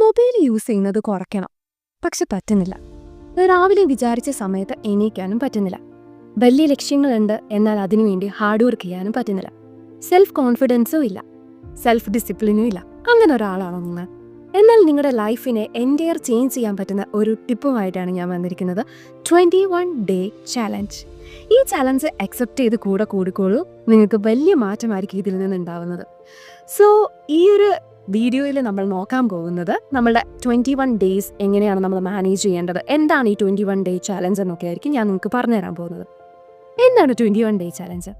Mobile use ചെയ്യുന്നത് കുറയ്ക്കണം, പക്ഷെ പറ്റുന്നില്ല. രാവിലെ വിചാരിച്ച സമയത്ത് എണീക്കാനും പറ്റുന്നില്ല. വലിയ ലക്ഷ്യങ്ങളുണ്ട്, എന്നാൽ അതിനുവേണ്ടി ഹാർഡ് വർക്ക് ചെയ്യാനും പറ്റുന്നില്ല. സെൽഫ് കോൺഫിഡൻസും ഇല്ല, സെൽഫ് ഡിസിപ്ലിനും ഇല്ല. അങ്ങനെ ഒരാളാണോ നിങ്ങൾ? എന്നാൽ നിങ്ങളുടെ ലൈഫിനെ എൻറ്റയർ ചേഞ്ച് ചെയ്യാൻ പറ്റുന്ന ഒരു ടിപ്പുമായിട്ടാണ് ഞാൻ വന്നിരിക്കുന്നത്. 21 ഡേ ചാലഞ്ച്. ഈ ചാലഞ്ച് അക്സെപ്റ്റ് ചെയ്ത് കൂടിക്കോളൂ, നിങ്ങൾക്ക് വലിയ മാറ്റമായിരിക്കും ഇതിൽ നിന്നുണ്ടാവുന്നത്. സോ ഈ ഒരു വീഡിയോയിൽ നമ്മൾ നോക്കാൻ പോകുന്നത് നമ്മളുടെ 21 ഡേയ്സ് എങ്ങനെയാണ് നമ്മൾ മാനേജ് ചെയ്യേണ്ടത്, എന്താണ് ഈ 21 ഡേ ചാലഞ്ച് എന്നൊക്കെ ആയിരിക്കും ഞാൻ നിങ്ങൾക്ക് പറഞ്ഞുതരാൻ പോകുന്നത്. എന്താണ് 21 ഡേ ചാലഞ്ച്?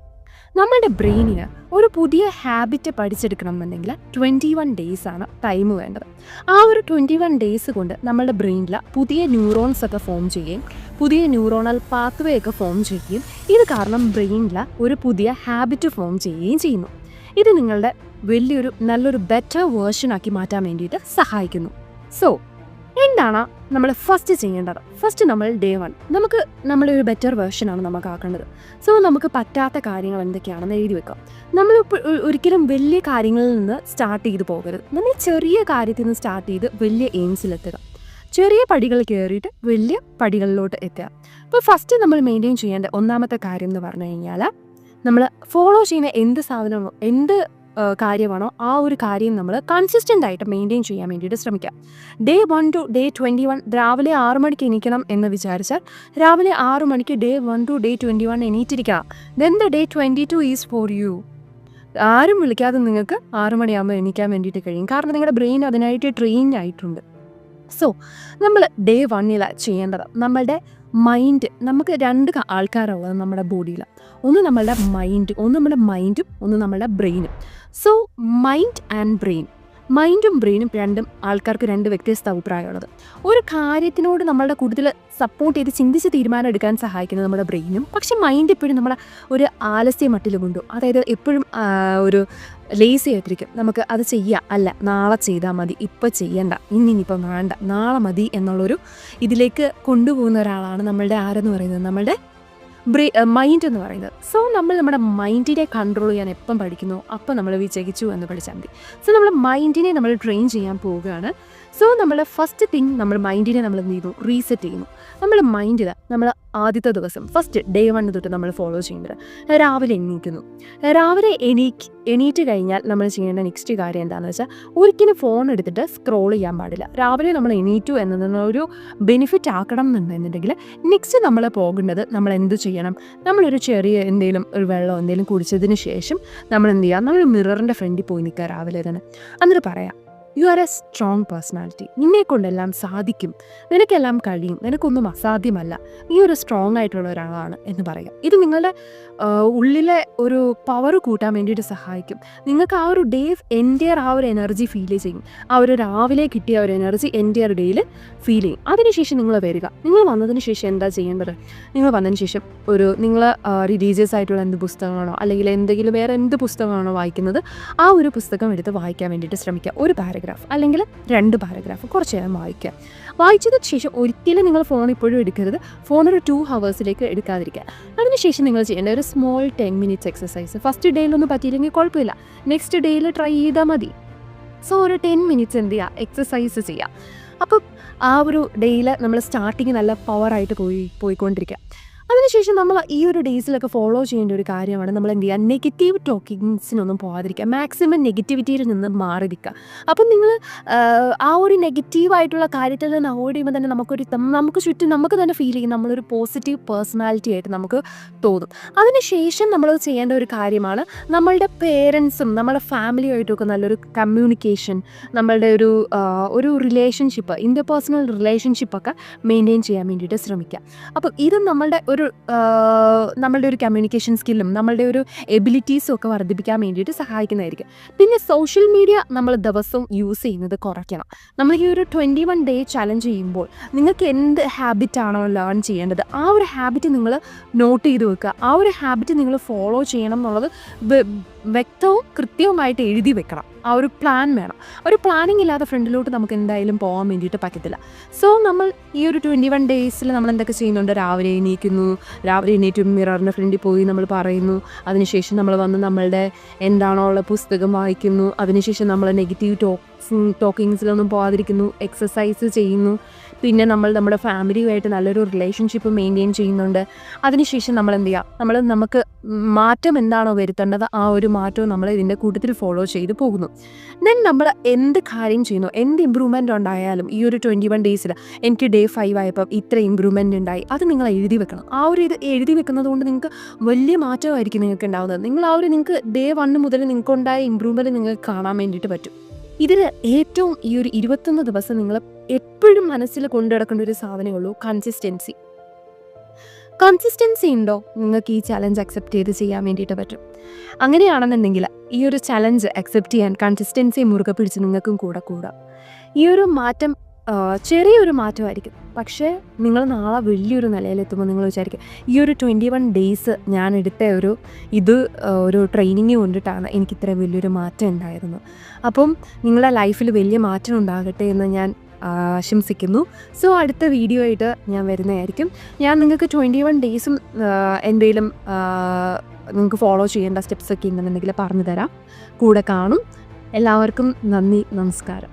നമ്മളുടെ ബ്രെയിനിന് ഒരു പുതിയ ഹാബിറ്റ് പഠിച്ചെടുക്കണം എന്നുണ്ടെങ്കിൽ 21 ഡേയ്സ് ആണ് ടൈം വേണ്ടത്. ആ ഒരു 21 ഡേയ്സ് കൊണ്ട് നമ്മളുടെ ബ്രെയിനിൽ പുതിയ ന്യൂറോൺസ് ഒക്കെ ഫോം ചെയ്യുകയും പുതിയ ന്യൂറോണൽ പാത്വേ ഒക്കെ ഫോം ചെയ്യുകയും ഇത് കാരണം ബ്രെയിനിൽ ഒരു പുതിയ ഹാബിറ്റ് ഫോം ചെയ്യുകയും ചെയ്യുന്നു. ഇത് നിങ്ങളുടെ നല്ലൊരു ബെറ്റർ വേർഷനാക്കി മാറ്റാൻ വേണ്ടിയിട്ട് സഹായിക്കുന്നു. സോ എന്താണ് നമ്മൾ ഫസ്റ്റ് ചെയ്യേണ്ടത്? ഫസ്റ്റ് നമ്മൾ ഡേ 1 നമുക്ക് നമ്മുടെ ഒരു ബെറ്റർ വേർഷനാണ് നമുക്ക് ആക്കേണ്ടത്. സോ നമുക്ക് പറ്റാത്ത കാര്യങ്ങൾ എന്തൊക്കെയാണെന്ന് എഴുതി വെക്കാം. നമ്മൾ ഒരിക്കലും വലിയ കാര്യങ്ങളിൽ നിന്ന് സ്റ്റാർട്ട് ചെയ്ത് പോകരുത്. നമ്മൾ ചെറിയ കാര്യത്തിൽ നിന്ന് സ്റ്റാർട്ട് ചെയ്ത് വലിയ എയിംസിലെത്തുക. ചെറിയ പടികൾ കയറിയിട്ട് വലിയ പടികളിലോട്ട് എത്തുക. അപ്പോൾ ഫസ്റ്റ് നമ്മൾ മെയിൻറ്റെയിൻ ചെയ്യേണ്ട ഒന്നാമത്തെ കാര്യം എന്ന് പറഞ്ഞു കഴിഞ്ഞാൽ, നമ്മൾ ഫോളോ ചെയ്യുന്ന എന്ത് കാര്യമാണോ ആ ഒരു കാര്യം നമ്മൾ കൺസിസ്റ്റൻ്റ് ആയിട്ട് മെയിൻറ്റെയിൻ ചെയ്യാൻ വേണ്ടിയിട്ട് ശ്രമിക്കാം. ഡേ 1 to ഡേ 21 രാവിലെ 6 മണിക്ക് എണീക്കണം എന്ന് വിചാരിച്ചാൽ രാവിലെ 6 മണിക്ക് ഡേ 1 to ഡേ 21 എണീറ്റിരിക്കാം. Then the day 22 is for you. ആരും വിളിക്കാതെ നിങ്ങൾക്ക് 6 മണിയാകുമ്പോൾ എണീക്കാൻ വേണ്ടിയിട്ട് കഴിയും, കാരണം നിങ്ങളുടെ ബ്രെയിൻ അതിനായിട്ട് ട്രെയിൻ ആയിട്ടുണ്ട്. സോ നമ്മൾ ഡേ 1 ചെയ്യേണ്ടത് നമ്മളുടെ മൈൻഡ്. നമുക്ക് 2 ആൾക്കാരുള്ളത് നമ്മുടെ ബോഡിയിൽ. ഒന്ന് നമ്മളുടെ മൈൻഡും ഒന്ന് നമ്മളുടെ ബ്രെയിനും. സോ മൈൻഡ് ആൻഡ് ബ്രെയിൻ, മൈൻഡും ബ്രെയിനും ആൾക്കാർക്ക് 2 വ്യത്യസ്ത അഭിപ്രായമുള്ളത്. ഒരു കാര്യത്തിനോട് നമ്മളുടെ കൂടുതൽ സപ്പോർട്ട് ചെയ്ത് ചിന്തിച്ച് തീരുമാനം എടുക്കാൻ സഹായിക്കുന്നത് നമ്മുടെ ബ്രെയിനും. പക്ഷെ മൈൻഡ് എപ്പോഴും നമ്മളെ ഒരു ആലസ്യ മട്ടിൽ കൊണ്ടു, അതായത് എപ്പോഴും ഒരു ലേസി ആയിട്ടിരിക്കും. നമുക്ക് അത് ചെയ്യാം, അല്ല നാളെ ചെയ്താൽ മതി, ഇപ്പം ചെയ്യണ്ട, ഇനിയിപ്പം വേണ്ട, നാളെ മതി എന്നുള്ളൊരു ഇതിലേക്ക് കൊണ്ടുപോകുന്ന ഒരാളാണ് നമ്മളുടെ ആരെന്ന് പറയുന്നത്, നമ്മളുടെ മൈൻഡ് എന്ന് പറയുന്നത്. സോ നമ്മുടെ മൈൻഡിനെ കൺട്രോൾ ചെയ്യാൻ എപ്പം പഠിക്കുന്നു അപ്പം നമ്മൾ വിജയിച്ചു എന്ന് പഠിച്ചാൽ മതി. സോ നമ്മൾ മൈൻഡിനെ നമ്മൾ ട്രെയിൻ ചെയ്യാൻ പോവുകയാണ്. സോ നമ്മൾ ഫസ്റ്റ് തിങ് നമ്മൾ മൈൻഡിനെ നമ്മൾ എന്ത് ചെയ്യുന്നു, റീസെറ്റ് ചെയ്യുന്നു. നമ്മൾ മൈൻഡിൽ നമ്മൾ ആദ്യത്തെ ദിവസം ഫസ്റ്റ് ഡേ 1 തൊട്ട് നമ്മൾ ഫോളോ ചെയ്യേണ്ടത് രാവിലെ എണീക്കുന്നു. രാവിലെ എണീറ്റ് കഴിഞ്ഞാൽ നമ്മൾ ചെയ്യേണ്ട നെക്സ്റ്റ് കാര്യം എന്താണെന്ന് വെച്ചാൽ, ഒരിക്കലും ഫോൺ എടുത്തിട്ട് സ്ക്രോൾ ചെയ്യാൻ പാടില്ല. രാവിലെ നമ്മൾ എണീറ്റു എന്നതിനൊരു ബെനിഫിറ്റ് ആക്കണം എന്നുണ്ടെങ്കിൽ നെക്സ്റ്റ് നമ്മൾ പോകേണ്ടത് നമ്മൾ എന്ത് ചെയ്യണം, നമ്മളൊരു ചെറിയ ഒരു വെള്ളം എന്തെങ്കിലും കുടിച്ചതിന് ശേഷം നമ്മൾ എന്ത് ചെയ്യുക, നമ്മൾ മിററിൻ്റെ ഫ്രണ്ടിൽ പോയി നിൽക്കുക രാവിലെ തന്നെ. എന്നിട്ട് പറയാം, you are a strong personality, നിന്നെക്കൊണ്ടെല്ലാം സാധിക്കും, നിനക്കെല്ലാം കഴിയും, നിനക്കൊന്നും അസാധ്യമല്ല, നീ ഒരു സ്ട്രോങ് ആയിട്ടുള്ള ഒരാളാണ് എന്ന് പറയാം. ഇത് നിങ്ങളുടെ ഉള്ളിലെ ഒരു പവർ കൂട്ടാൻ വേണ്ടിയിട്ട് സഹായിക്കും. നിങ്ങൾക്ക് ആ ഒരു ഡേ എൻറ്റയർ ആ ഒരു എനർജി ഫീൽ ചെയ്യും. ആ ഒരു രാവിലെ കിട്ടിയ ഒരു എനർജി എൻറ്റയർ ഡേയിൽ ഫീൽ ചെയ്യും. അതിനുശേഷം നിങ്ങൾ വരിക. നിങ്ങൾ വന്നതിന് ശേഷം എന്താ ചെയ്യേണ്ടത്? നിങ്ങൾ വന്നതിന് ശേഷം നിങ്ങൾ റിലീജിയസ് ആയിട്ടുള്ള എന്ത് പുസ്തകമാണോ അല്ലെങ്കിൽ എന്തെങ്കിലും വേറെ എന്ത് പുസ്തകമാണോ വായിക്കുന്നത്, ആ ഒരു പുസ്തകം എടുത്ത് വായിക്കാൻ വേണ്ടിയിട്ട് ശ്രമിക്കുക. ഒരു പാരഗ്രാഫ് അല്ലെങ്കിൽ 2 പാരഗ്രാഫ് കുറച്ച് നേരം വായിക്കുക. വായിച്ചതിന് ശേഷം ഒരിക്കലും നിങ്ങൾ ഫോൺ ഇപ്പോഴും എടുക്കരുത്. ഫോൺ ഒരു 2 ഹവേഴ്സിലേക്ക് എടുക്കാതിരിക്കുക. അതിനുശേഷം നിങ്ങൾ ചെയ്യേണ്ട ഒരു സ്മോൾ 10 മിനിറ്റ്സ് എക്സസൈസ്. ഫസ്റ്റ് ഡേയിലൊന്നും പറ്റിയില്ലെങ്കിൽ കുഴപ്പമില്ല, നെക്സ്റ്റ് ഡേയിൽ ട്രൈ ചെയ്താൽ മതി. സോ ഒരു 10 മിനിറ്റ്സ് എന്ത് ചെയ്യുക, എക്സസൈസ് ചെയ്യുക. അപ്പം ആ ഒരു ഡേയിൽ നമ്മൾ സ്റ്റാർട്ടിങ് നല്ല പവറായിട്ട് പോയിക്കൊണ്ടിരിക്കുക. അതിനുശേഷം നമ്മൾ ഈ ഒരു ഡേയ്സിലൊക്കെ ഫോളോ ചെയ്യേണ്ട ഒരു കാര്യമാണ് നമ്മൾ എന്ത് ചെയ്യുക, നെഗറ്റീവ് ടോക്കിങ്സിനൊന്നും പോകാതിരിക്കുക. മാക്സിമം നെഗറ്റിവിറ്റിയിൽ നിന്ന് മാറി നിൽക്കുക. അപ്പം നിങ്ങൾ ആ ഒരു നെഗറ്റീവായിട്ടുള്ള കാര്യത്തിൽ നിന്ന് അവോയ്ഡ് ചെയ്യുമ്പോൾ തന്നെ നമുക്ക് ചുറ്റും നമുക്ക് തന്നെ ഫീൽ ചെയ്യും നമ്മളൊരു പോസിറ്റീവ് പേഴ്സണാലിറ്റി ആയിട്ട് നമുക്ക് തോന്നും. അതിനുശേഷം നമ്മൾ ചെയ്യേണ്ട ഒരു കാര്യമാണ് നമ്മളുടെ പേരൻസും നമ്മുടെ ഫാമിലിയുമായിട്ടൊക്കെ നല്ലൊരു കമ്മ്യൂണിക്കേഷൻ, നമ്മളുടെ ഒരു റിലേഷൻഷിപ്പ്, ഇൻ്റർപേഴ്സണൽ റിലേഷൻഷിപ്പൊക്കെ മെയിൻറ്റെയിൻ ചെയ്യാൻ വേണ്ടിയിട്ട് ശ്രമിക്കുക. അപ്പം ഇത് നമ്മളുടെ ഒരു കമ്മ്യൂണിക്കേഷൻ സ്കില്ലും നമ്മളുടെ ഒരു എബിലിറ്റീസും ഒക്കെ വർദ്ധിപ്പിക്കാൻ വേണ്ടിയിട്ട് സഹായിക്കുന്നതായിരിക്കും. പിന്നെ സോഷ്യൽ മീഡിയ നമ്മൾ ദിവസവും യൂസ് ചെയ്യുന്നത് കുറയ്ക്കണം. നമ്മൾ ഈ ഒരു 21 ഡേ ചലഞ്ച് ചെയ്യുമ്പോൾ നിങ്ങൾക്ക് എന്ത് ഹാബിറ്റാണോ ലേൺ ചെയ്യേണ്ടത്, ആ ഒരു ഹാബിറ്റ് നിങ്ങൾ നോട്ട് ചെയ്ത് വെക്കുക. ആ ഒരു ഹാബിറ്റ് നിങ്ങൾ ഫോളോ ചെയ്യണം എന്നുള്ളത് വ്യക്തവും കൃത്യവുമായിട്ട് എഴുതി വെക്കണം. ആ ഒരു പ്ലാൻ വേണം. ഒരു പ്ലാനിങ് ഇല്ലാതെ ഫ്രണ്ടിലോട്ട് നമുക്ക് എന്തായാലും പോകാൻ വേണ്ടിയിട്ട് പറ്റത്തില്ല. സോ നമ്മൾ ഈ ഒരു 21 ഡേയ്സിൽ നമ്മൾ എന്തൊക്കെ ചെയ്യുന്നുണ്ട്, രാവിലെ എണീറ്റ് മിററിൻ്റെ ഫ്രണ്ടിൽ പോയി നമ്മൾ പറയുന്നു. അതിനുശേഷം നമ്മൾ വന്ന് നമ്മളുടെ എന്താണോ ഉള്ള പുസ്തകം വായിക്കുന്നു. അതിനുശേഷം നമ്മൾ നെഗറ്റീവ് ടോക്കിങ്സിലൊന്നും പോകാതിരിക്കുന്നു, എക്സസൈസ് ചെയ്യുന്നു, പിന്നെ നമ്മൾ നമ്മുടെ ഫാമിലിയുമായിട്ട് നല്ലൊരു റിലേഷൻഷിപ്പ് മെയിൻറ്റെയിൻ ചെയ്യുന്നുണ്ട്. അതിനുശേഷം നമ്മൾ എന്ത് ചെയ്യുക, നമുക്ക് മാറ്റം എന്താണോ വരുത്തേണ്ടത് ആ ഒരു മാറ്റവും നമ്മൾ ഇതിൻ്റെ കൂട്ടത്തിൽ ഫോളോ ചെയ്ത് പോകുന്നു. ദെൻ നമ്മൾ എന്ത് കാര്യം ചെയ്യുന്നു, എന്ത് ഇമ്പ്രൂവ്മെൻ്റ് ഉണ്ടായാലും ഈ ഒരു 21 ഡേയ്സിൽ എനിക്ക് ഡേ 5 ആയപ്പം ഇത്ര ഇമ്പ്രൂവ്മെൻ്റ് ഉണ്ടായി, അത് നിങ്ങൾ എഴുതി വെക്കണം. ആ ഒരു ഇത് എഴുതി വെക്കുന്നത് കൊണ്ട് നിങ്ങൾക്ക് വലിയ മാറ്റമായിരിക്കും നിങ്ങൾക്ക് ഉണ്ടാകുന്നത്. നിങ്ങൾ നിങ്ങൾക്ക് ഡേ 1 മുതൽ നിങ്ങൾക്കുണ്ടായ ഇമ്പ്രൂവ്മെൻറ്റ് നിങ്ങൾക്ക് കാണാൻ വേണ്ടിയിട്ട് പറ്റും. ഇതിൽ ഏറ്റവും ഈ ഒരു 21 ദിവസം നിങ്ങൾ എപ്പോഴും മനസ്സിൽ കൊണ്ടുനടക്കേണ്ട ഒരു സാധനമേ ഉള്ളൂ, കൺസിസ്റ്റൻസി. കൺസിസ്റ്റൻസി ഉണ്ടോ, നിങ്ങൾക്ക് ഈ ചലഞ്ച് അക്സെപ്റ്റ് ചെയ്ത് ചെയ്യാൻ വേണ്ടിയിട്ട് പറ്റും. അങ്ങനെയാണെന്നുണ്ടെങ്കിൽ ഈ ഒരു ചലഞ്ച് അക്സെപ്റ്റ് ചെയ്യാൻ കൺസിസ്റ്റൻസി മുറുകെ പിടിച്ച് നിങ്ങൾക്കും കൂടാം. ഈ ഒരു മാറ്റം ചെറിയൊരു മാറ്റമായിരിക്കും, പക്ഷേ നിങ്ങൾ നാളെ വലിയൊരു നിലയിലെത്തുമ്പോൾ നിങ്ങൾ വിചാരിക്കും ഈ ഒരു 21 ഡേയ്സ് ഞാൻ എടുത്ത ഒരു ട്രെയിനിങ് കൊണ്ടിട്ടാണ് എനിക്ക് ഇത്ര വലിയൊരു മാറ്റം ഉണ്ടായിരുന്നു. അപ്പം നിങ്ങളുടെ ലൈഫിൽ വലിയ മാറ്റം ഉണ്ടാകട്ടെ എന്ന് ഞാൻ ആശംസിക്കുന്നു. സോ അടുത്ത വീഡിയോ ആയിട്ട് ഞാൻ വരുന്നതായിരിക്കും. ഞാൻ നിങ്ങൾക്ക് 21 ഡേയ്സും എന്തെങ്കിലും നിങ്ങൾക്ക് ഫോളോ ചെയ്യേണ്ട സ്റ്റെപ്സൊക്കെ ഉണ്ടെന്നുണ്ടെങ്കിൽ പറഞ്ഞു തരാം, കൂടെ കാണും. എല്ലാവർക്കും നന്ദി, നമസ്കാരം.